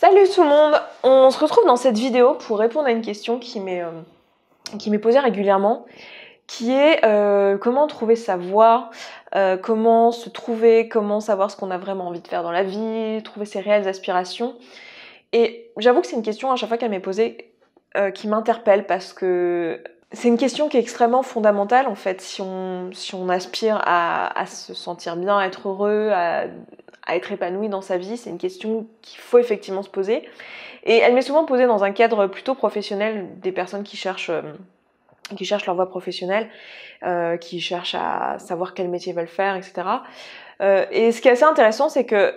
Salut tout le monde, on se retrouve dans cette vidéo pour répondre à une question qui m'est posée régulièrement, qui est comment trouver sa voie, comment se trouver, comment savoir ce qu'on a vraiment envie de faire dans la vie, trouver ses réelles aspirations. Et j'avoue que c'est une question à chaque fois qu'elle m'est posée qui m'interpelle parce que c'est une question qui est extrêmement fondamentale en fait si on aspire à se sentir bien, à être heureux, à être épanoui dans sa vie. C'est une question qu'il faut effectivement se poser. Et elle m'est souvent posée dans un cadre plutôt professionnel, des personnes qui cherchent leur voie professionnelle, qui cherchent à savoir quel métier ils veulent faire, etc. Et ce qui est assez intéressant, c'est que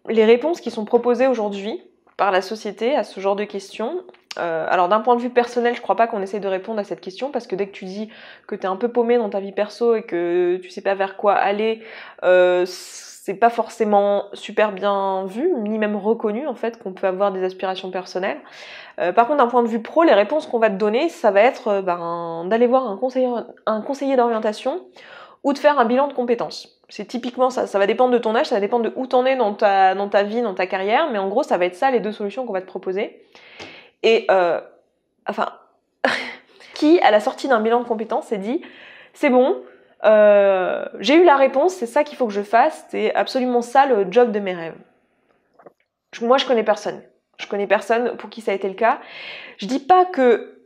les réponses qui sont proposées aujourd'hui par la société à ce genre de questions, alors d'un point de vue personnel, je crois pas qu'on essaye de répondre à cette question, parce que dès que tu dis que t'es un peu paumé dans ta vie perso et que tu sais pas vers quoi aller, c'est pas forcément super bien vu, ni même reconnu en fait, qu'on peut avoir des aspirations personnelles. Par contre, d'un point de vue pro, les réponses qu'on va te donner, ça va être d'aller voir un conseiller d'orientation ou de faire un bilan de compétences. C'est typiquement ça va dépendre de ton âge, ça va dépendre de où t'en es dans ta vie, dans ta carrière, mais en gros, ça va être ça les deux solutions qu'on va te proposer. Et qui, à la sortie d'un bilan de compétences, s'est dit, c'est bon, j'ai eu la réponse, c'est ça qu'il faut que je fasse, c'est absolument ça le job de mes rêves. Moi, je connais personne. Je connais personne pour qui ça a été le cas. Je dis pas que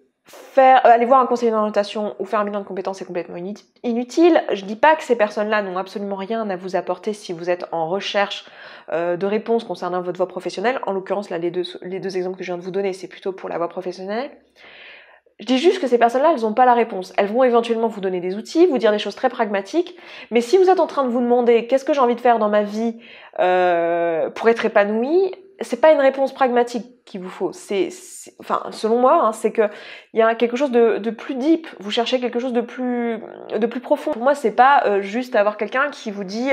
aller voir un conseiller d'orientation ou faire un bilan de compétences est complètement inutile. Je dis pas que ces personnes-là n'ont absolument rien à vous apporter si vous êtes en recherche de réponses concernant votre voie professionnelle. En l'occurrence, là, les deux exemples que je viens de vous donner, c'est plutôt pour la voie professionnelle. Je dis juste que ces personnes-là, elles n'ont pas la réponse. Elles vont éventuellement vous donner des outils, vous dire des choses très pragmatiques, mais si vous êtes en train de vous demander qu'est-ce que j'ai envie de faire dans ma vie pour être épanouie, c'est pas une réponse pragmatique qu'il vous faut. Enfin, selon moi, c'est que il y a quelque chose de plus deep. Vous cherchez quelque chose de plus profond. Pour moi, c'est pas juste avoir quelqu'un qui vous dit,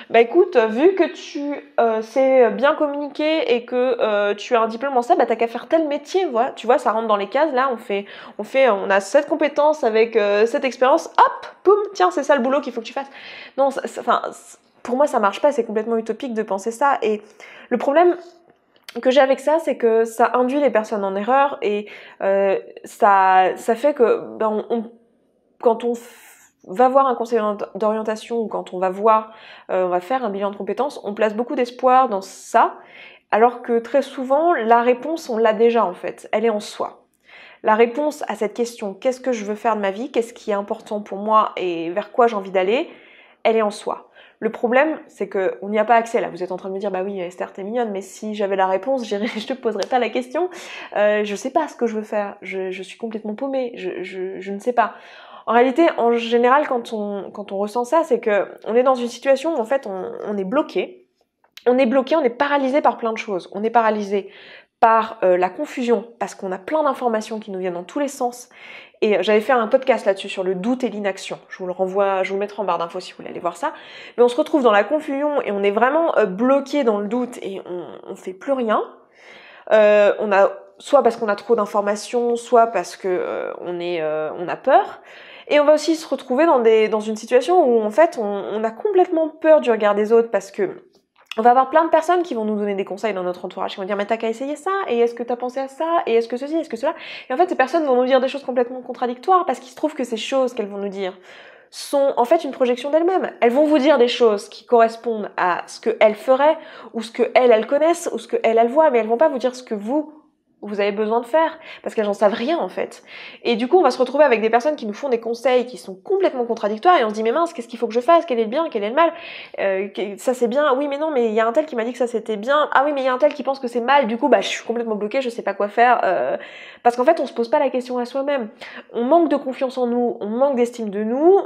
bah écoute, vu que tu sais bien communiquer et que tu as un diplôme en ça, bah t'as qu'à faire tel métier. Voilà. Tu vois, ça rentre dans les cases. Là, on a cette compétence avec cette expérience. Hop, boum, tiens, c'est ça le boulot qu'il faut que tu fasses. Non, pour moi, ça marche pas. C'est complètement utopique de penser ça. Et le problème que j'ai avec ça, c'est que ça induit les personnes en erreur et ça fait que quand on va voir un conseiller d'orientation ou quand on va faire un bilan de compétences, on place beaucoup d'espoir dans ça, alors que très souvent, la réponse, on l'a déjà en fait, elle est en soi. La réponse à cette question, qu'est-ce que je veux faire de ma vie, qu'est-ce qui est important pour moi et vers quoi j'ai envie d'aller, elle est en soi. Le problème, c'est qu'on n'y a pas accès là. Vous êtes en train de me dire, bah oui, Esther, t'es mignonne, mais si j'avais la réponse, je te poserais pas la question. Je sais pas ce que je veux faire. Je suis complètement paumée. Je ne sais pas. En réalité, en général, quand on ressent ça, c'est que on est dans une situation où en fait, on est bloqué. On est paralysé par plein de choses. On est paralysé par la confusion, parce qu'on a plein d'informations qui nous viennent dans tous les sens. Et j'avais fait un podcast là-dessus sur le doute et l'inaction. Je vous le mettrai en barre d'infos si vous voulez aller voir ça. Mais on se retrouve dans la confusion et on est vraiment bloqué dans le doute et on fait plus rien. On a soit parce qu'on a trop d'informations, soit parce que on a peur. Et on va aussi se retrouver dans une situation où en fait on a complètement peur du regard des autres parce que on va avoir plein de personnes qui vont nous donner des conseils dans notre entourage, qui vont dire mais t'as qu'à essayer ça, et est-ce que t'as pensé à ça, et est-ce que ceci, est-ce que cela. Et en fait ces personnes vont nous dire des choses complètement contradictoires parce qu'il se trouve que ces choses qu'elles vont nous dire sont en fait une projection d'elles-mêmes. Elles vont vous dire des choses qui correspondent à ce qu'elles feraient, ou ce qu'elles connaissent, ou ce qu'elles voient, mais elles vont pas vous dire ce que vous avez besoin de faire, parce qu'elles n'en savent rien en fait. Et du coup, on va se retrouver avec des personnes qui nous font des conseils qui sont complètement contradictoires, et on se dit mais mince, qu'est-ce qu'il faut que je fasse, quel est le bien, quel est le mal, ça c'est bien, oui mais non, mais il y a un tel qui m'a dit que ça c'était bien, ah oui mais il y a un tel qui pense que c'est mal, du coup bah je suis complètement bloquée, je sais pas quoi faire, parce qu'en fait on se pose pas la question à soi-même. On manque de confiance en nous, on manque d'estime de nous,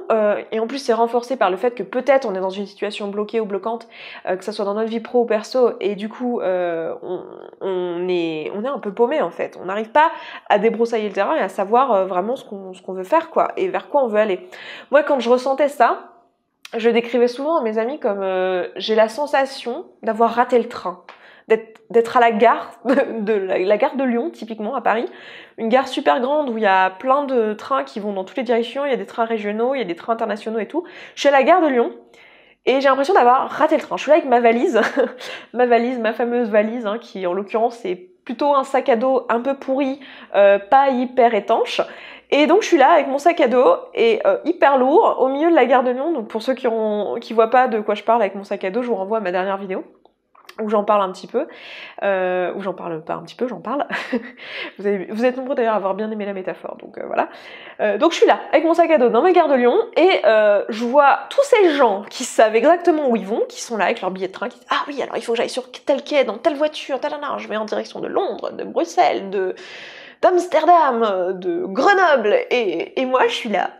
et en plus c'est renforcé par le fait que peut-être on est dans une situation bloquée ou bloquante, que ça soit dans notre vie pro ou perso, et du coup on est un peu paumé en fait. On n'arrive pas à débroussailler le terrain et à savoir vraiment ce qu'on veut faire quoi, et vers quoi on veut aller. Moi quand je ressentais ça, je décrivais souvent à mes amis comme j'ai la sensation d'avoir raté le train, d'être à la gare la gare de Lyon typiquement à Paris, une gare super grande où il y a plein de trains qui vont dans toutes les directions, il y a des trains régionaux, il y a des trains internationaux et tout. Je suis à la gare de Lyon Et j'ai l'impression d'avoir raté le train. Je suis là avec ma valise, ma fameuse valise, hein, qui en l'occurrence est plutôt un sac à dos un peu pourri, pas hyper étanche. Et donc je suis là avec mon sac à dos et hyper lourd au milieu de la gare de Lyon. Donc pour ceux qui voient pas de quoi je parle avec mon sac à dos, je vous renvoie à ma dernière vidéo où j'en parle un petit peu, où j'en parle pas un petit peu, j'en parle. vous êtes nombreux d'ailleurs à avoir bien aimé la métaphore, donc voilà. Donc je suis là, avec mon sac à dos dans ma gare de Lyon, et je vois tous ces gens qui savent exactement où ils vont, qui sont là avec leur billet de train, qui disent « Ah oui, alors il faut que j'aille sur tel quai, dans telle voiture, tel anard, je vais en direction de Londres, de Bruxelles, d'Amsterdam, de Grenoble », et moi je suis là.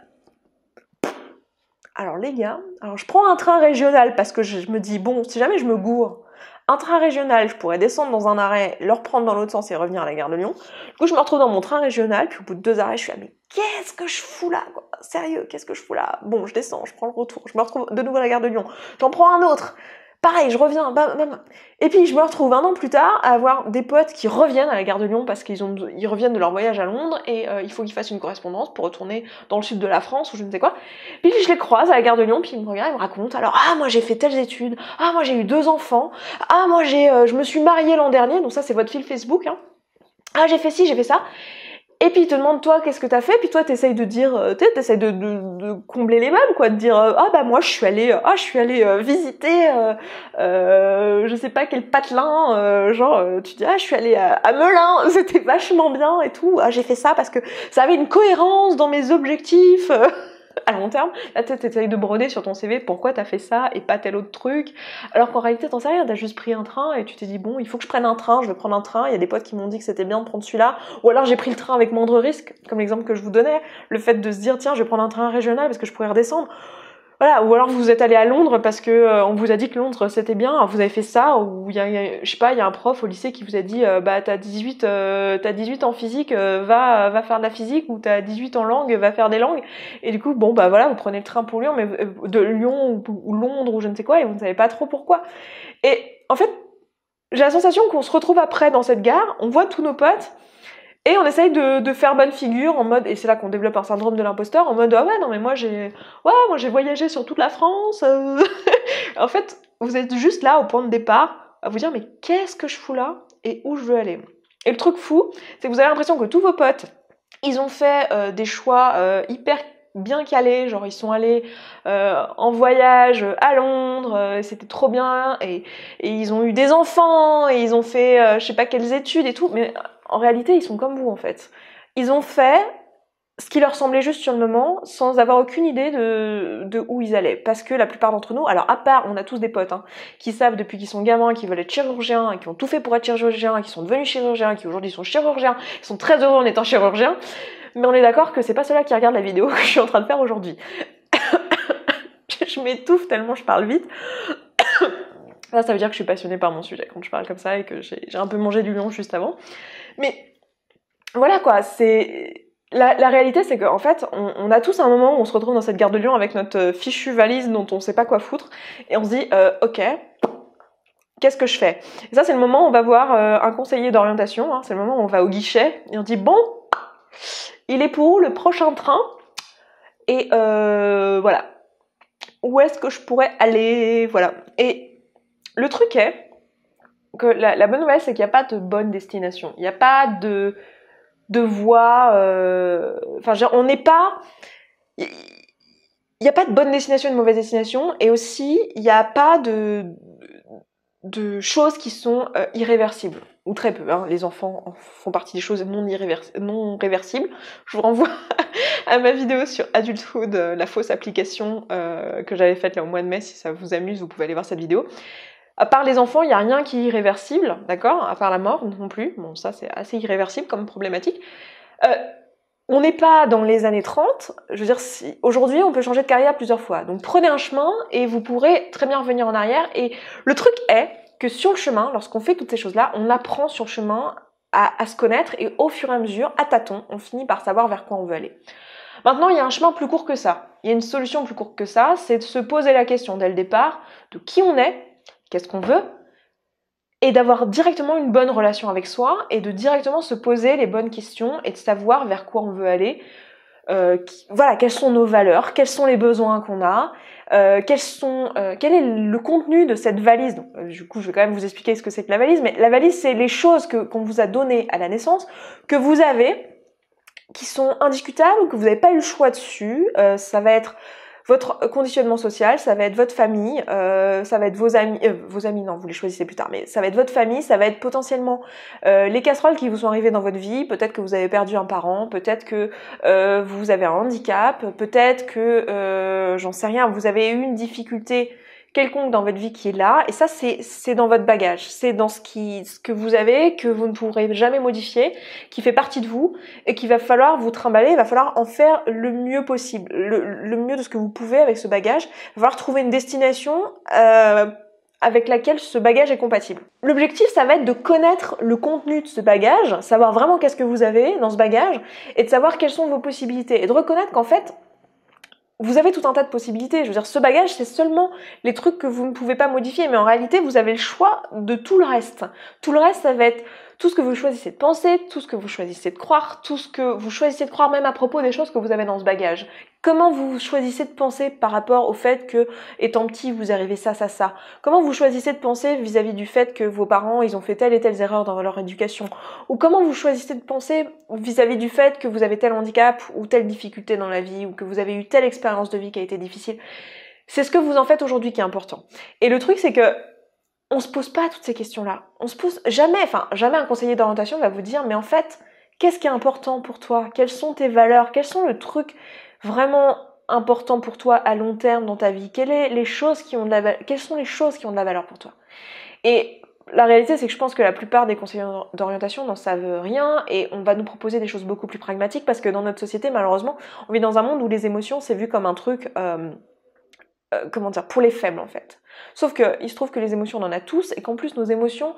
Alors les gars, alors je prends un train régional parce que je me dis « Bon, si jamais je me gourre, un train régional, je pourrais descendre dans un arrêt, le reprendre dans l'autre sens et revenir à la gare de Lyon. » Du coup, je me retrouve dans mon train régional, puis au bout de 2 arrêts, je suis là, mais qu'est-ce que je fous là, quoi? Sérieux, qu'est-ce que je fous là? Bon, je descends, je prends le retour, je me retrouve de nouveau à la gare de Lyon, j'en prends un autre. Pareil, je reviens, bam, bam. Et puis je me retrouve 1 an plus tard à avoir des potes qui reviennent à la gare de Lyon parce qu'ils reviennent de leur voyage à Londres et il faut qu'ils fassent une correspondance pour retourner dans le sud de la France ou je ne sais quoi. Puis je les croise à la gare de Lyon, puis ils me regardent, ils me racontent, alors moi j'ai fait telles études, moi j'ai eu 2 enfants, moi je me suis mariée l'an dernier, donc ça c'est votre fil Facebook, hein. J'ai fait ci, j'ai fait ça. Et puis il te demande toi qu'est-ce que t'as fait, puis toi t'essayes de dire, t'essayes de combler les meubles, quoi, de dire moi je suis allée visiter je sais pas quel patelin, tu dis je suis allée à Melun, c'était vachement bien et tout, j'ai fait ça parce que ça avait une cohérence dans mes objectifs à long terme. Là t'essayes de broder sur ton CV pourquoi t'as fait ça et pas tel autre truc, alors qu'en réalité t'en sais rien, t'as juste pris un train et tu t'es dit bon il faut que je prenne un train, je vais prendre un train, il y a des potes qui m'ont dit que c'était bien de prendre celui-là, ou alors j'ai pris le train avec moindre risque, comme l'exemple que je vous donnais, le fait de se dire tiens je vais prendre un train régional parce que je pourrais redescendre. Voilà, ou alors vous êtes allé à Londres parce que on vous a dit que Londres c'était bien, alors vous avez fait ça, ou il y a je sais pas, il y a un prof au lycée qui vous a dit t'as 18 en physique, va faire de la physique, ou t'as 18 en langue, va faire des langues, et du coup bon voilà, vous prenez le train pour Lyon, mais de Lyon ou Londres ou je ne sais quoi, et vous ne savez pas trop pourquoi. Et en fait, j'ai la sensation qu'on se retrouve après dans cette gare, on voit tous nos potes, et on essaye de faire bonne figure en mode, et c'est là qu'on développe un syndrome de l'imposteur, en mode ouais non mais moi j'ai voyagé sur toute la France. En fait, vous êtes juste là au point de départ à vous dire mais qu'est-ce que je fous là et où je veux aller. Et le truc fou, c'est que vous avez l'impression que tous vos potes, ils ont fait des choix hyper bien calés, genre ils sont allés en voyage à Londres, c'était trop bien, et ils ont eu des enfants, et ils ont fait je sais pas quelles études et tout, mais en réalité ils sont comme vous en fait. Ils ont fait ce qui leur semblait juste sur le moment, sans avoir aucune idée de où ils allaient. Parce que la plupart d'entre nous, alors à part, on a tous des potes, qui savent depuis qu'ils sont gamins, qu'ils veulent être chirurgiens, et qui ont tout fait pour être chirurgiens, qui sont devenus chirurgiens, qui aujourd'hui sont chirurgiens, qui sont très heureux en étant chirurgiens, mais on est d'accord que c'est pas ceux-là qui regardent la vidéo que je suis en train de faire aujourd'hui. Je m'étouffe tellement je parle vite. Ça veut dire que je suis passionnée par mon sujet quand je parle comme ça, et que j'ai un peu mangé du lion juste avant. Mais voilà quoi, c'est... La réalité, c'est qu'en fait, on a tous un moment où on se retrouve dans cette gare de Lyon avec notre fichue valise dont on sait pas quoi foutre, et on se dit, ok, qu'est-ce que je fais? Et ça, c'est le moment où on va voir un conseiller d'orientation, c'est le moment où on va au guichet, et on dit, bon, il est pour où le prochain train? Et voilà. Où est-ce que je pourrais aller? Voilà. Et le truc est que la bonne nouvelle, c'est qu'il n'y a pas de bonne destination. Il n'y a pas de voie... on n'est pas... Il n'y a pas de bonne destination et de mauvaise destination, et aussi, il n'y a pas de choses qui sont irréversibles, ou très peu. Les enfants font partie des choses non réversibles. Je vous renvoie à ma vidéo sur Adulthood, la fausse application que j'avais faite là au mois de mai. Si ça vous amuse, vous pouvez aller voir cette vidéo. À part les enfants, il n'y a rien qui est irréversible, d'accord? À part la mort non plus. Bon, ça c'est assez irréversible comme problématique. On n'est pas dans les années 30, je veux dire, aujourd'hui on peut changer de carrière plusieurs fois. Donc prenez un chemin et vous pourrez très bien revenir en arrière. Et le truc est que sur le chemin, lorsqu'on fait toutes ces choses-là, on apprend sur le chemin à se connaître, et au fur et à mesure, à tâtons, on finit par savoir vers quoi on veut aller. Maintenant, il y a un chemin plus court que ça. Il y a une solution plus courte que ça, c'est de se poser la question dès le départ de qui on est, qu'est-ce qu'on veut, et d'avoir directement une bonne relation avec soi, et de directement se poser les bonnes questions, et de savoir vers quoi on veut aller, voilà, quelles sont nos valeurs, quels sont les besoins qu'on a, quel est le contenu de cette valise. Donc, du coup, je vais quand même vous expliquer ce que c'est que la valise, mais la valise, c'est les choses qu'on vous a données à la naissance, que vous avez, qui sont indiscutables, que vous n'avez pas eu le choix dessus. Ça va être votre conditionnement social, ça va être votre famille, ça va être vos amis non, vous les choisissez plus tard, mais ça va être votre famille, ça va être potentiellement les casseroles qui vous sont arrivées dans votre vie, peut-être que vous avez perdu un parent, peut-être que vous avez un handicap, peut-être que, j'en sais rien, vous avez eu une difficulté quelconque dans votre vie qui est là, et ça c'est dans votre bagage, c'est dans ce que vous avez, que vous ne pourrez jamais modifier, qui fait partie de vous, et qu'il va falloir vous trimballer, il va falloir en faire le mieux possible, le mieux de ce que vous pouvez avec ce bagage, il va falloir trouver une destination avec laquelle ce bagage est compatible. L'objectif, ça va être de connaître le contenu de ce bagage, savoir vraiment qu'est-ce que vous avez dans ce bagage, et de savoir quelles sont vos possibilités, et de reconnaître qu'en fait, vous avez tout un tas de possibilités. Je veux dire, ce bagage, c'est seulement les trucs que vous ne pouvez pas modifier, mais en réalité, vous avez le choix de tout le reste. Tout le reste, ça va être tout ce que vous choisissez de penser, tout ce que vous choisissez de croire, tout ce que vous choisissez de croire même à propos des choses que vous avez dans ce bagage. Comment vous choisissez de penser par rapport au fait que, étant petit, vous arrivez ça. Comment vous choisissez de penser vis-à-vis du fait que vos parents, ils ont fait telle et telle erreur dans leur éducation? Ou comment vous choisissez de penser vis-à-vis du fait que vous avez tel handicap ou telle difficulté dans la vie, ou que vous avez eu telle expérience de vie qui a été difficile? C'est ce que vous en faites aujourd'hui qui est important. Et le truc, c'est que on se pose pas toutes ces questions-là. On se pose jamais un conseiller d'orientation va vous dire, mais en fait, qu'est-ce qui est important pour toi? Quelles sont tes valeurs? Quels sont le truc vraiment important pour toi à long terme dans ta vie? Quelles sont les choses qui ont de la valeur pour toi? Et la réalité, c'est que je pense que la plupart des conseillers d'orientation n'en savent rien, et on va nous proposer des choses beaucoup plus pragmatiques, parce que dans notre société, malheureusement, on vit dans un monde où les émotions, c'est vu comme un truc... pour les faibles en fait. Sauf que il se trouve que les émotions, on en a tous, et qu'en plus nos émotions,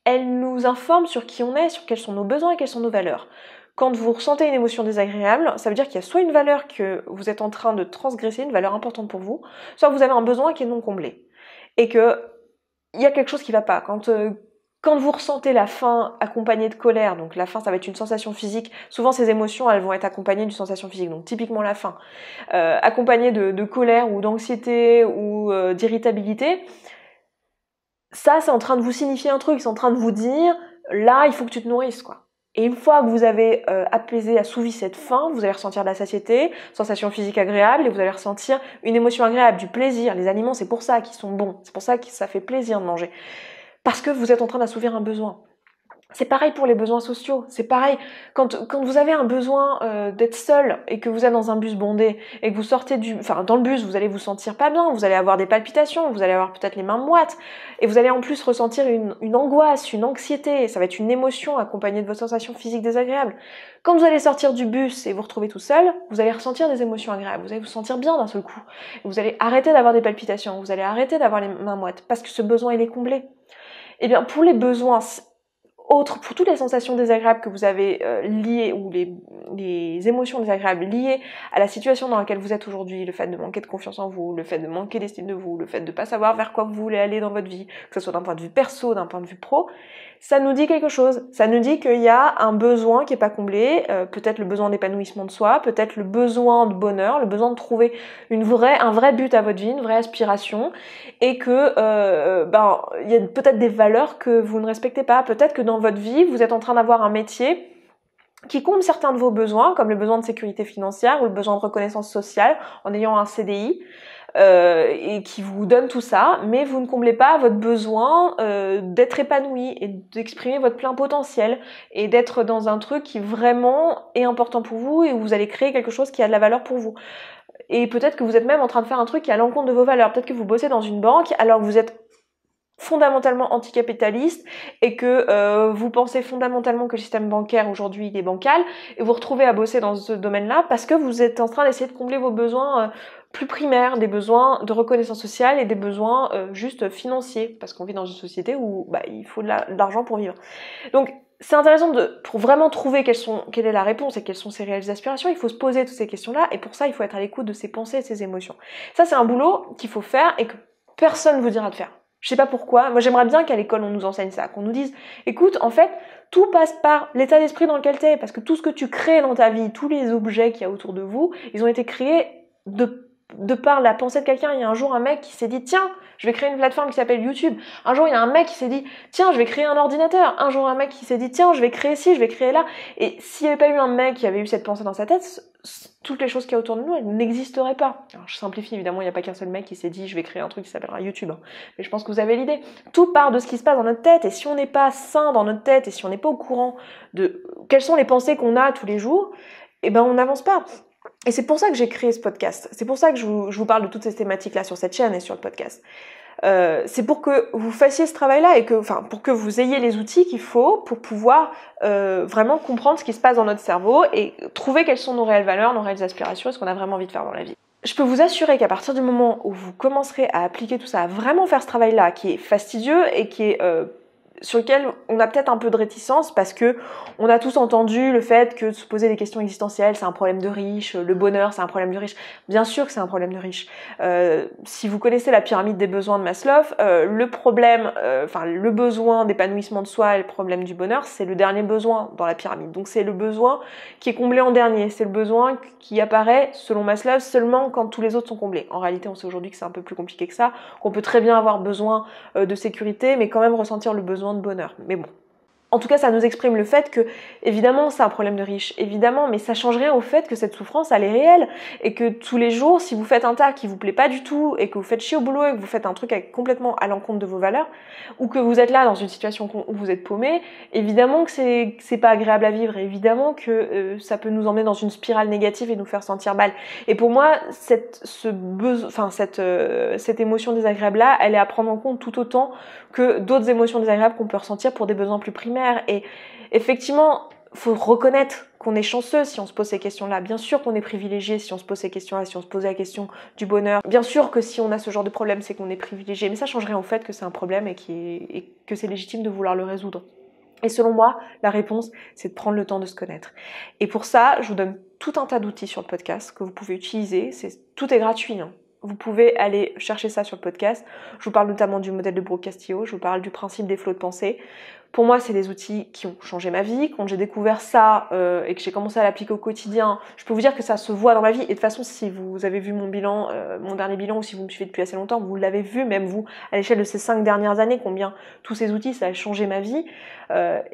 elles nous informent sur qui on est, sur quels sont nos besoins et quelles sont nos valeurs. Quand vous ressentez une émotion désagréable, ça veut dire qu'il y a soit une valeur que vous êtes en train de transgresser, une valeur importante pour vous, soit vous avez un besoin qui est non comblé. Et que il y a quelque chose qui va pas. Quand vous ressentez la faim accompagnée de colère, donc la faim, ça va être une sensation physique. Souvent, ces émotions, elles vont être accompagnées d'une sensation physique. Donc, typiquement la faim, accompagnée de colère ou d'anxiété ou d'irritabilité. Ça, c'est en train de vous signifier un truc. C'est en train de vous dire, là, il faut que tu te nourrisses, quoi. Et une fois que vous avez apaisé, assouvi cette faim, vous allez ressentir de la satiété, sensation physique agréable, et vous allez ressentir une émotion agréable, du plaisir. Les aliments, c'est pour ça qu'ils sont bons. C'est pour ça que ça fait plaisir de manger. Parce que vous êtes en train d'assouvir un besoin. C'est pareil pour les besoins sociaux, c'est pareil. Quand vous avez un besoin d'être seul, et que vous êtes dans un bus bondé, et que vous sortez dans le bus, vous allez vous sentir pas bien, vous allez avoir des palpitations, vous allez avoir peut-être les mains moites, et vous allez en plus ressentir une angoisse, une anxiété, ça va être une émotion accompagnée de vos sensations physiques désagréables. Quand vous allez sortir du bus et vous retrouver tout seul, vous allez ressentir des émotions agréables, vous allez vous sentir bien d'un seul coup. Vous allez arrêter d'avoir des palpitations, vous allez arrêter d'avoir les mains moites, parce que ce besoin, il est comblé. Eh bien, pour les besoins autres, pour toutes les sensations désagréables que vous avez liées, ou les émotions désagréables liées à la situation dans laquelle vous êtes aujourd'hui, le fait de manquer de confiance en vous, le fait de manquer d'estime de vous, le fait de pas savoir vers quoi vous voulez aller dans votre vie, que ce soit d'un point de vue perso, d'un point de vue pro, ça nous dit quelque chose. Ça nous dit qu'il y a un besoin qui est pas comblé, peut-être le besoin d'épanouissement de soi, peut-être le besoin de bonheur, le besoin de trouver un vrai but à votre vie, une vraie aspiration, et que il y a peut-être des valeurs que vous ne respectez pas, peut-être que dans votre vie, vous êtes en train d'avoir un métier qui comble certains de vos besoins, comme le besoin de sécurité financière ou le besoin de reconnaissance sociale en ayant un CDI, et qui vous donne tout ça, mais vous ne comblez pas votre besoin d'être épanoui et d'exprimer votre plein potentiel, et d'être dans un truc qui vraiment est important pour vous, et où vous allez créer quelque chose qui a de la valeur pour vous. Et peut-être que vous êtes même en train de faire un truc qui est à l'encontre de vos valeurs. Peut-être que vous bossez dans une banque alors que vous êtes fondamentalement anticapitaliste, et que vous pensez fondamentalement que le système bancaire aujourd'hui il est bancal, et vous retrouvez à bosser dans ce domaine-là parce que vous êtes en train d'essayer de combler vos besoins plus primaires, des besoins de reconnaissance sociale et des besoins juste financiers, parce qu'on vit dans une société où il faut de l'argent pour vivre. Donc c'est intéressant pour vraiment trouver quelle est la réponse et quelles sont ses réelles aspirations, il faut se poser toutes ces questions-là, et pour ça il faut être à l'écoute de ses pensées et de ses émotions. Ça c'est un boulot qu'il faut faire et que personne ne vous dira de faire. Je sais pas pourquoi. Moi, j'aimerais bien qu'à l'école, on nous enseigne ça, qu'on nous dise, écoute, en fait, tout passe par l'état d'esprit dans lequel t'es, parce que tout ce que tu crées dans ta vie, tous les objets qu'il y a autour de vous, ils ont été créés de par la pensée de quelqu'un. Il y a un jour un mec qui s'est dit, tiens, je vais créer une plateforme qui s'appelle YouTube. Un jour, il y a un mec qui s'est dit, tiens, je vais créer un ordinateur. Un jour, un mec qui s'est dit, tiens, je vais créer ci, je vais créer là. Et s'il n'y avait pas eu un mec qui avait eu cette pensée dans sa tête, toutes les choses qu'il y a autour de nous, elles n'existeraient pas. Alors, je simplifie, évidemment, il n'y a pas qu'un seul mec qui s'est dit, je vais créer un truc qui s'appellera YouTube. Hein. Mais je pense que vous avez l'idée. Tout part de ce qui se passe dans notre tête. Et si on n'est pas sain dans notre tête, et si on n'est pas au courant de quelles sont les pensées qu'on a tous les jours, eh ben, on n'avance pas. Et c'est pour ça que j'ai créé ce podcast. C'est pour ça que je vous parle de toutes ces thématiques-là sur cette chaîne et sur le podcast. C'est pour que vous fassiez ce travail-là et pour que vous ayez les outils qu'il faut pour pouvoir vraiment comprendre ce qui se passe dans notre cerveau et trouver quelles sont nos réelles valeurs, nos réelles aspirations et ce qu'on a vraiment envie de faire dans la vie. Je peux vous assurer qu'à partir du moment où vous commencerez à appliquer tout ça, à vraiment faire ce travail-là qui est fastidieux et qui est sur lequel on a peut-être un peu de réticence parce que on a tous entendu le fait que se poser des questions existentielles, c'est un problème de riche, le bonheur, c'est un problème de riche. Bien sûr que c'est un problème de riche. Si vous connaissez la pyramide des besoins de Maslow, le besoin d'épanouissement de soi et le problème du bonheur, c'est le dernier besoin dans la pyramide. Donc c'est le besoin qui est comblé en dernier. C'est le besoin qui apparaît, selon Maslow, seulement quand tous les autres sont comblés. En réalité, on sait aujourd'hui que c'est un peu plus compliqué que ça, qu'on peut très bien avoir besoin de sécurité, mais quand même ressentir le besoin de bonheur. Mais bon. En tout cas, ça nous exprime le fait que, évidemment, c'est un problème de riche, évidemment, mais ça change rien au fait que cette souffrance, elle est réelle, et que tous les jours, si vous faites un taf qui vous plaît pas du tout, et que vous faites chier au boulot, et que vous faites un truc complètement à l'encontre de vos valeurs, ou que vous êtes là dans une situation où vous êtes paumé, évidemment que c'est pas agréable à vivre, évidemment que ça peut nous emmener dans une spirale négative et nous faire sentir mal. Et pour moi, cette émotion désagréable-là, elle est à prendre en compte tout autant que d'autres émotions désagréables qu'on peut ressentir pour des besoins plus primaires. Et effectivement, faut reconnaître qu'on est chanceux si on se pose ces questions-là. Bien sûr qu'on est privilégié si on se pose ces questions-là, si on se pose la question du bonheur. Bien sûr que si on a ce genre de problème, c'est qu'on est privilégié. Mais ça change rien au fait que c'est un problème et que c'est légitime de vouloir le résoudre. Et selon moi, la réponse, c'est de prendre le temps de se connaître. Et pour ça, je vous donne tout un tas d'outils sur le podcast que vous pouvez utiliser. Tout est gratuit, hein. Vous pouvez aller chercher ça sur le podcast. Je vous parle notamment du modèle de Brooke Castillo, je vous parle du principe des flots de pensée. Pour moi, c'est des outils qui ont changé ma vie. Quand j'ai découvert ça et que j'ai commencé à l'appliquer au quotidien, je peux vous dire que ça se voit dans ma vie. Et de toute façon, si vous avez vu mon bilan, mon dernier bilan, ou si vous me suivez depuis assez longtemps, vous l'avez vu, même vous, à l'échelle de ces 5 dernières années, combien tous ces outils, ça a changé ma vie.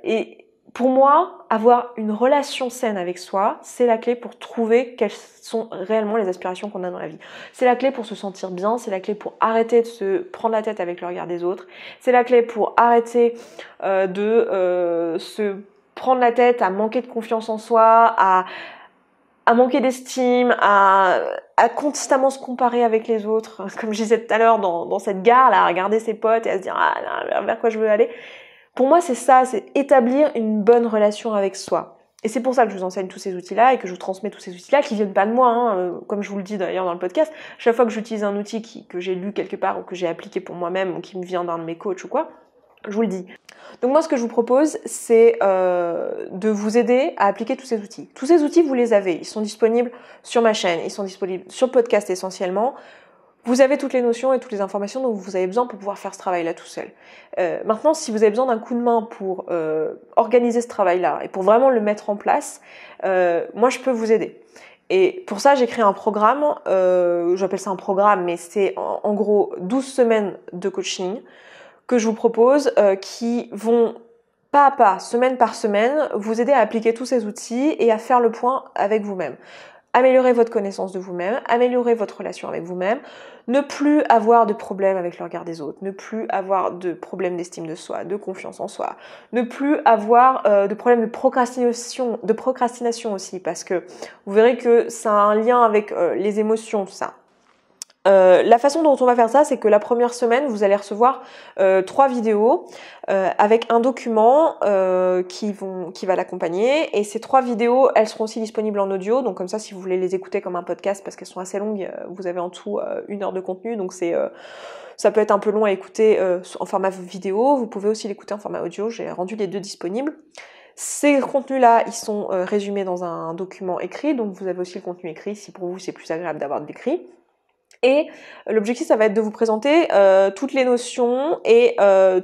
Et pour moi, avoir une relation saine avec soi, c'est la clé pour trouver quelles sont réellement les aspirations qu'on a dans la vie. C'est la clé pour se sentir bien, c'est la clé pour arrêter de se prendre la tête avec le regard des autres, c'est la clé pour arrêter de se prendre la tête à manquer de confiance en soi, à manquer d'estime, à constamment se comparer avec les autres, comme je disais tout à l'heure dans cette gare là, à regarder ses potes et à se dire vers quoi je veux aller. Pour moi, c'est ça, c'est établir une bonne relation avec soi. Et c'est pour ça que je vous enseigne tous ces outils-là et que je vous transmets tous ces outils-là qui viennent pas de moi, hein, comme je vous le dis d'ailleurs dans le podcast. Chaque fois que j'utilise un outil que j'ai lu quelque part ou que j'ai appliqué pour moi-même ou qui me vient d'un de mes coachs ou quoi, je vous le dis. Donc moi, ce que je vous propose, c'est de vous aider à appliquer tous ces outils. Tous ces outils, vous les avez. Ils sont disponibles sur ma chaîne, ils sont disponibles sur le podcast essentiellement. Vous avez toutes les notions et toutes les informations dont vous avez besoin pour pouvoir faire ce travail-là tout seul. Maintenant, si vous avez besoin d'un coup de main pour organiser ce travail-là et pour vraiment le mettre en place, moi, je peux vous aider. Et pour ça, j'ai créé un programme, j'appelle ça un programme, mais c'est en gros 12 semaines de coaching que je vous propose qui vont pas à pas, semaine par semaine, vous aider à appliquer tous ces outils et à faire le point avec vous-même. Améliorer votre connaissance de vous-même, améliorer votre relation avec vous-même, ne plus avoir de problème avec le regard des autres, ne plus avoir de problème d'estime de soi, de confiance en soi, ne plus avoir de problème de procrastination aussi, parce que vous verrez que ça a un lien avec les émotions, tout ça. La façon dont on va faire ça, c'est que la première semaine, vous allez recevoir 3 vidéos avec un document qui va l'accompagner. Et ces 3 vidéos, elles seront aussi disponibles en audio. Donc comme ça, si vous voulez les écouter comme un podcast, parce qu'elles sont assez longues, vous avez en tout 1 heure de contenu. Donc ça peut être un peu long à écouter en format vidéo. Vous pouvez aussi l'écouter en format audio. J'ai rendu les deux disponibles. Ces contenus-là, ils sont résumés dans un document écrit. Donc vous avez aussi le contenu écrit si pour vous c'est plus agréable d'avoir de l'écrit. Et l'objectif, ça va être de vous présenter toutes les notions et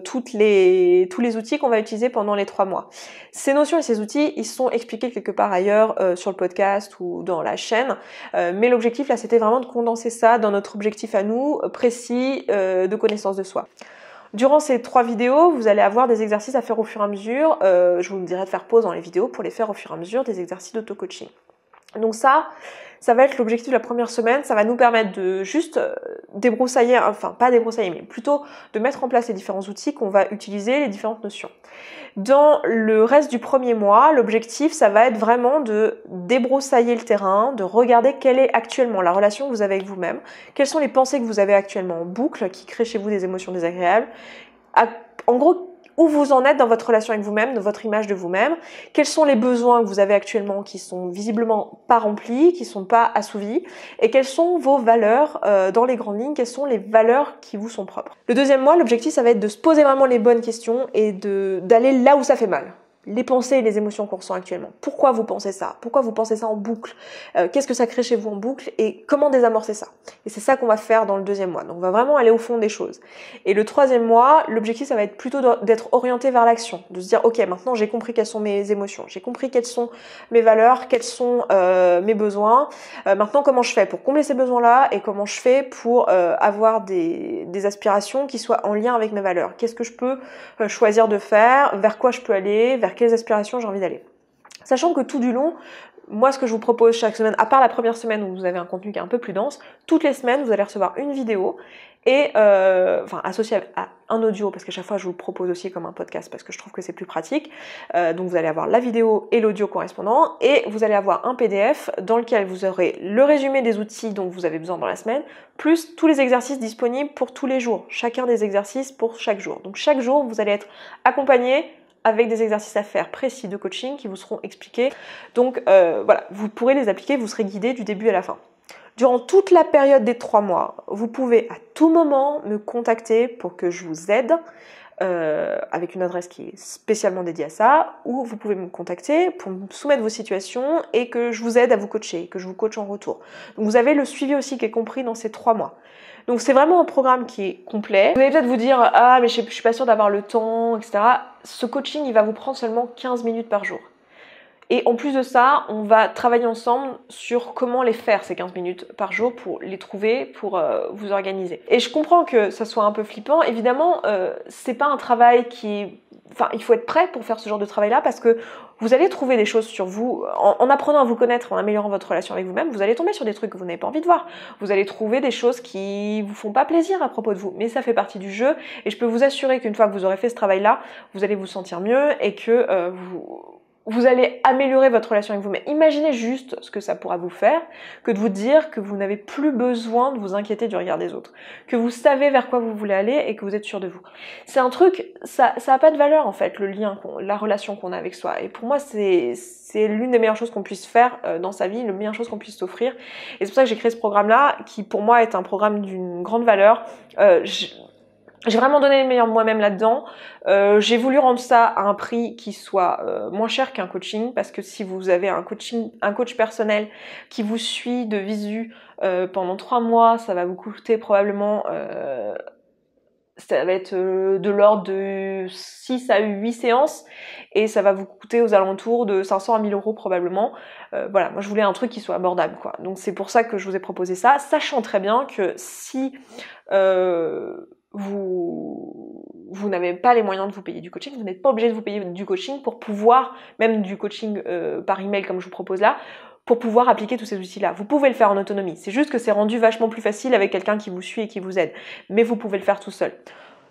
tous les outils qu'on va utiliser pendant les 3 mois. Ces notions et ces outils, ils sont expliqués quelque part ailleurs sur le podcast ou dans la chaîne. Mais l'objectif, là, c'était vraiment de condenser ça dans notre objectif à nous, précis, de connaissance de soi. Durant ces 3 vidéos, vous allez avoir des exercices à faire au fur et à mesure. Je vous dirai de faire pause dans les vidéos pour les faire au fur et à mesure, des exercices d'auto-coaching. Donc ça va être l'objectif de la première semaine. Ça va nous permettre de juste débroussailler, enfin pas débroussailler, mais plutôt de mettre en place les différents outils qu'on va utiliser, les différentes notions. Dans le reste du premier mois, l'objectif, ça va être vraiment de débroussailler le terrain, de regarder quelle est actuellement la relation que vous avez avec vous-même, quelles sont les pensées que vous avez actuellement en boucle, qui créent chez vous des émotions désagréables. En gros, où vous en êtes dans votre relation avec vous-même, dans votre image de vous-même, quels sont les besoins que vous avez actuellement qui sont visiblement pas remplis, qui sont pas assouvis, et quelles sont vos valeurs dans les grandes lignes, quelles sont les valeurs qui vous sont propres. Le deuxième mois, l'objectif, ça va être de se poser vraiment les bonnes questions et d'aller là où ça fait mal. Les pensées et les émotions qu'on ressent actuellement. Pourquoi vous pensez ça? Pourquoi vous pensez ça en boucle? Qu'est-ce que ça crée chez vous en boucle? Et comment désamorcer ça? Et c'est ça qu'on va faire dans le deuxième mois. Donc on va vraiment aller au fond des choses. Et le troisième mois, l'objectif, ça va être plutôt d'être orienté vers l'action. De se dire, ok, maintenant j'ai compris quelles sont mes émotions. J'ai compris quelles sont mes valeurs, quels sont mes besoins. Maintenant, comment je fais pour combler ces besoins-là? Et comment je fais pour avoir des aspirations qui soient en lien avec mes valeurs? Qu'est-ce que je peux choisir de faire? Vers quoi je peux aller? Vers quelles aspirations j'ai envie d'aller. Sachant que tout du long, moi ce que je vous propose chaque semaine, à part la première semaine où vous avez un contenu qui est un peu plus dense, toutes les semaines vous allez recevoir une vidéo et associée à un audio, parce qu'à chaque fois je vous le propose aussi comme un podcast parce que je trouve que c'est plus pratique. Donc vous allez avoir la vidéo et l'audio correspondant et vous allez avoir un PDF dans lequel vous aurez le résumé des outils dont vous avez besoin dans la semaine, plus tous les exercices disponibles pour tous les jours, chacun des exercices pour chaque jour. Donc chaque jour vous allez être accompagné avec des exercices à faire précis de coaching qui vous seront expliqués. Donc voilà, vous pourrez les appliquer, vous serez guidé du début à la fin. Durant toute la période des 3 mois, vous pouvez à tout moment me contacter pour que je vous aide, avec une adresse qui est spécialement dédiée à ça, ou vous pouvez me contacter pour me soumettre vos situations et que je vous aide à vous coacher, que je vous coach en retour. Donc vous avez le suivi aussi qui est compris dans ces 3 mois. Donc c'est vraiment un programme qui est complet. Vous allez peut-être vous dire « Ah, mais je suis pas sûre d'avoir le temps, etc. » Ce coaching, il va vous prendre seulement 15 minutes par jour. Et en plus de ça, on va travailler ensemble sur comment les faire ces 15 minutes par jour pour les trouver, pour vous organiser. Et je comprends que ça soit un peu flippant. Évidemment, c'est pas un travail qui... Enfin, il faut être prêt pour faire ce genre de travail-là parce que vous allez trouver des choses sur vous. En apprenant à vous connaître, en améliorant votre relation avec vous-même, vous allez tomber sur des trucs que vous n'avez pas envie de voir. Vous allez trouver des choses qui vous font pas plaisir à propos de vous. Mais ça fait partie du jeu. Et je peux vous assurer qu'une fois que vous aurez fait ce travail-là, vous allez vous sentir mieux et que vous allez améliorer votre relation avec vous-même. Imaginez juste ce que ça pourra vous faire que de vous dire que vous n'avez plus besoin de vous inquiéter du regard des autres, que vous savez vers quoi vous voulez aller et que vous êtes sûr de vous. C'est un truc, ça a pas de valeur en fait, le lien, la relation qu'on a avec soi. Et pour moi, c'est l'une des meilleures choses qu'on puisse faire dans sa vie, la meilleure chose qu'on puisse s'offrir. Et c'est pour ça que j'ai créé ce programme-là, qui pour moi est un programme d'une grande valeur. J'ai vraiment donné le meilleur de moi-même là-dedans. J'ai voulu rendre ça à un prix qui soit moins cher qu'un coaching, parce que si vous avez un coach personnel qui vous suit de visu pendant 3 mois, ça va vous coûter probablement... ça va être de l'ordre de 6 à 8 séances et ça va vous coûter aux alentours de 500 à 1000 euros probablement. Voilà, moi je voulais un truc qui soit abordable quoi. Donc c'est pour ça que je vous ai proposé ça, sachant très bien que si vous n'avez pas les moyens de vous payer du coaching, vous n'êtes pas obligé de vous payer du coaching pour pouvoir, même du coaching par email comme je vous propose là, pour pouvoir appliquer tous ces outils-là. Vous pouvez le faire en autonomie. C'est juste que c'est rendu vachement plus facile avec quelqu'un qui vous suit et qui vous aide. Mais vous pouvez le faire tout seul.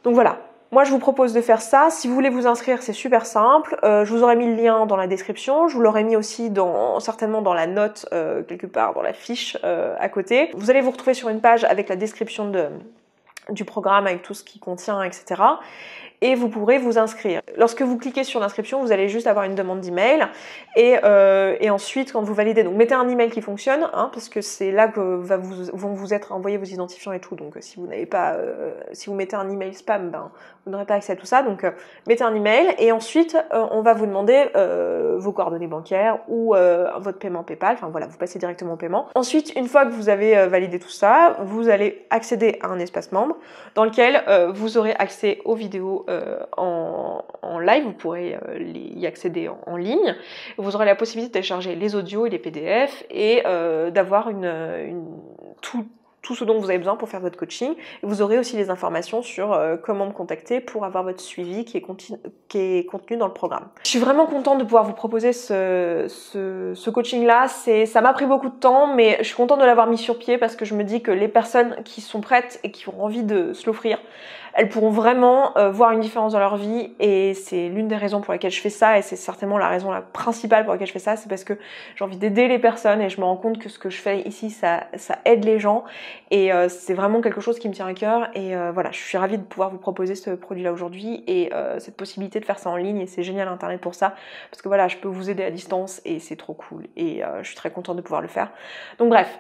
Donc voilà. Moi, je vous propose de faire ça. Si vous voulez vous inscrire, c'est super simple. Je vous aurais mis le lien dans la description. Je vous l'aurais mis aussi certainement dans la note, quelque part, dans la fiche à côté. Vous allez vous retrouver sur une page avec la description du programme, avec tout ce qu'il contient, etc. et vous pourrez vous inscrire. Lorsque vous cliquez sur l'inscription, vous allez juste avoir une demande d'email et ensuite quand vous validez, donc mettez un email qui fonctionne, hein, parce que c'est là que vont vous être envoyés vos identifiants et tout, donc si vous n'avez pas, si vous mettez un email spam, ben, vous n'aurez pas accès à tout ça, donc mettez un email et ensuite on va vous demander vos coordonnées bancaires ou votre paiement PayPal, enfin voilà, vous passez directement au paiement. Ensuite, une fois que vous avez validé tout ça, vous allez accéder à un espace membre dans lequel vous aurez accès aux vidéos en live, vous pourrez y accéder en ligne. Vous aurez la possibilité de télécharger les audios et les PDF et d'avoir tout ce dont vous avez besoin pour faire votre coaching. Et vous aurez aussi les informations sur comment me contacter pour avoir votre suivi qui est contenu dans le programme. Je suis vraiment contente de pouvoir vous proposer ce coaching-là. Ça m'a pris beaucoup de temps, mais je suis contente de l'avoir mis sur pied parce que je me dis que les personnes qui sont prêtes et qui ont envie de se l'offrir, elles pourront vraiment voir une différence dans leur vie, et c'est l'une des raisons pour lesquelles je fais ça, et c'est certainement la raison la principale pour laquelle je fais ça, c'est parce que j'ai envie d'aider les personnes et je me rends compte que ce que je fais ici, ça aide les gens, et c'est vraiment quelque chose qui me tient à cœur, et voilà, je suis ravie de pouvoir vous proposer ce produit-là aujourd'hui, et cette possibilité de faire ça en ligne, et c'est génial Internet pour ça, parce que voilà, je peux vous aider à distance, et c'est trop cool, et je suis très contente de pouvoir le faire. Donc bref,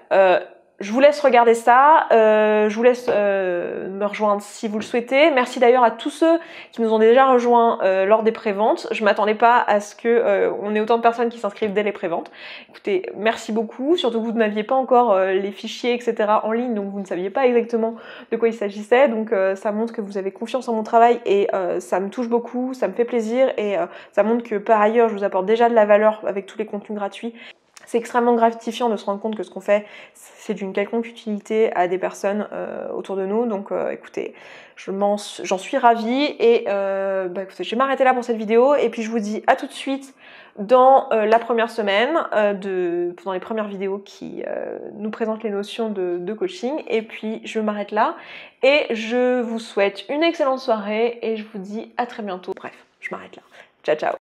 je vous laisse regarder ça, je vous laisse me rejoindre si vous le souhaitez. Merci d'ailleurs à tous ceux qui nous ont déjà rejoints lors des préventes. Je m'attendais pas à ce que on ait autant de personnes qui s'inscrivent dès les préventes. Écoutez, merci beaucoup, surtout que vous n'aviez pas encore les fichiers, etc. en ligne, donc vous ne saviez pas exactement de quoi il s'agissait. Donc ça montre que vous avez confiance en mon travail, et ça me touche beaucoup, ça me fait plaisir, et ça montre que par ailleurs je vous apporte déjà de la valeur avec tous les contenus gratuits. C'est extrêmement gratifiant de se rendre compte que ce qu'on fait, c'est d'une quelconque utilité à des personnes autour de nous. Donc écoutez, j'en suis ravie, et écoutez, je vais m'arrêter là pour cette vidéo, et puis je vous dis à tout de suite dans la première semaine, dans les premières vidéos qui nous présentent les notions de coaching, et puis je m'arrête là, et je vous souhaite une excellente soirée, et je vous dis à très bientôt. Bref, je m'arrête là. Ciao, ciao.